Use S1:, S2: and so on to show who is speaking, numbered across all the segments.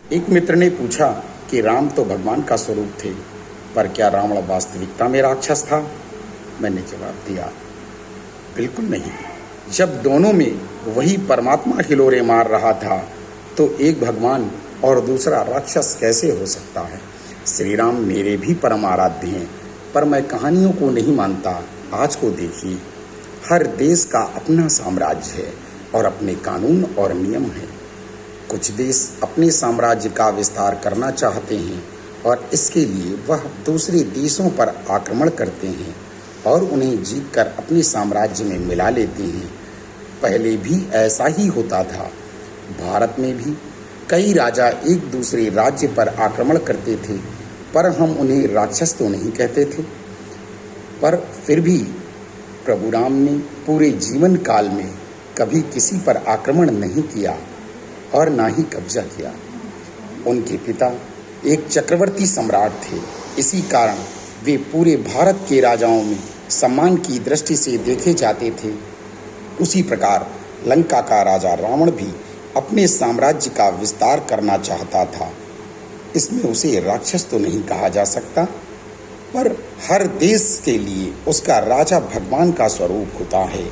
S1: एक मित्र ने पूछा कि राम तो भगवान का स्वरूप थे, पर क्या रावण वास्तविकता में राक्षस था? मैंने जवाब दिया, बिल्कुल नहीं। जब दोनों में वही परमात्मा हिलोरे मार रहा था, तो एक भगवान और दूसरा राक्षस कैसे हो सकता है? श्री राम मेरे भी परम आराध्य हैं, पर मैं कहानियों को नहीं मानता। आज को देखिए, हर देश का अपना साम्राज्य है और अपने कानून और नियम हैं। कुछ देश अपने साम्राज्य का विस्तार करना चाहते हैं और इसके लिए वह दूसरे देशों पर आक्रमण करते हैं और उन्हें जीतकर अपने साम्राज्य में मिला लेते हैं। पहले भी ऐसा ही होता था। भारत में भी कई राजा एक दूसरे राज्य पर आक्रमण करते थे, पर हम उन्हें राक्षस तो नहीं कहते थे। पर फिर भी प्रभु राम ने पूरे जीवन काल में कभी किसी पर आक्रमण नहीं किया और ना ही कब्जा किया। उनके पिता एक चक्रवर्ती सम्राट थे, इसी कारण वे पूरे भारत के राजाओं में सम्मान की दृष्टि से देखे जाते थे। उसी प्रकार लंका का राजा रावण भी अपने साम्राज्य का विस्तार करना चाहता था। इसमें उसे राक्षस तो नहीं कहा जा सकता, पर हर देश के लिए उसका राजा भगवान का स्वरूप होता है,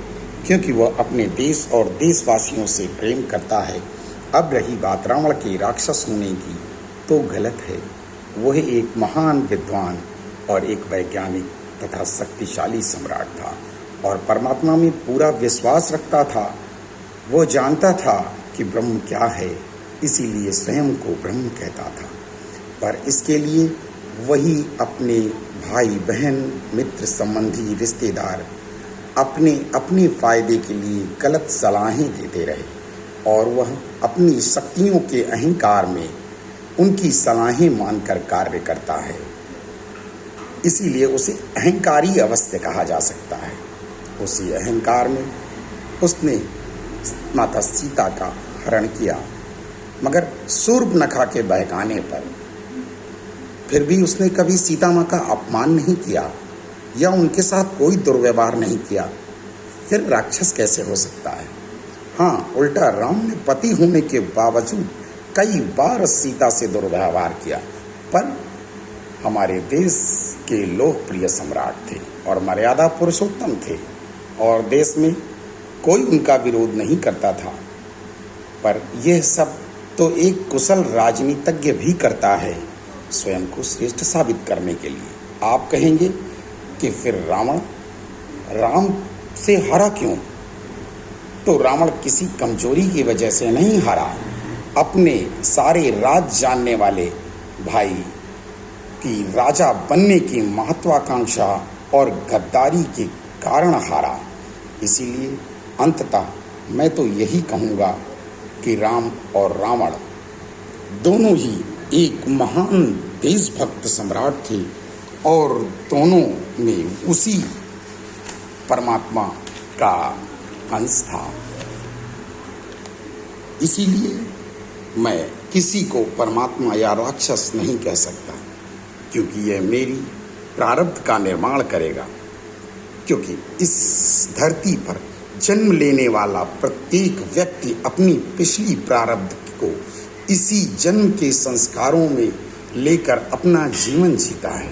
S1: क्योंकि वह अपने देश और देशवासियों से प्रेम करता है। अब रही बात रावण के राक्षस होने की, तो गलत है। वह एक महान विद्वान और एक वैज्ञानिक तथा शक्तिशाली सम्राट था और परमात्मा में पूरा विश्वास रखता था। वो जानता था कि ब्रह्म क्या है, इसीलिए स्वयं को ब्रह्म कहता था। पर इसके लिए वही अपने भाई बहन, मित्र, संबंधी, रिश्तेदार अपने फ़ायदे के लिए गलत सलाहें देते रहे और वह अपनी शक्तियों के अहंकार में उनकी सलाहें मानकर कार्य करता है। इसीलिए उसे अहंकारी अवश्य कहा जा सकता है। उसी अहंकार में उसने माता सीता का हरण किया, मगर शूर्पणखा के बहकाने पर। फिर भी उसने कभी सीता माँ का अपमान नहीं किया या उनके साथ कोई दुर्व्यवहार नहीं किया। फिर राक्षस कैसे हो सकता है? हाँ, उल्टा राम ने पति होने के बावजूद कई बार सीता से दुर्व्यवहार किया, पर हमारे देश के लोकप्रिय सम्राट थे और मर्यादा पुरुषोत्तम थे और देश में कोई उनका विरोध नहीं करता था। पर यह सब तो एक कुशल राजनीतिज्ञ भी करता है, स्वयं को श्रेष्ठ साबित करने के लिए। आप कहेंगे कि फिर रावण राम से हारा क्यों? तो रावण किसी कमजोरी की वजह से नहीं हारा, अपने सारे राज जानने वाले भाई की राजा बनने की महत्वाकांक्षा और गद्दारी के कारण हारा। इसीलिए अंततः मैं तो यही कहूँगा कि राम और रावण दोनों ही एक महान देशभक्त सम्राट थे और दोनों में उसी परमात्मा का अंश था। इसीलिए मैं किसी को परमात्मा या राक्षस नहीं कह सकता, क्योंकि यह मेरी प्रारब्ध का निर्माण करेगा। क्योंकि इस धरती पर जन्म लेने वाला प्रत्येक व्यक्ति अपनी पिछली प्रारब्ध को इसी जन्म के संस्कारों में लेकर अपना जीवन जीता है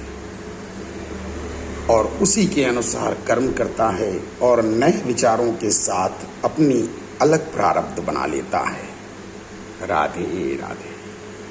S1: और उसी के अनुसार कर्म करता है और नए विचारों के साथ अपनी अलग प्रारब्ध बना लेता है। राधे राधे।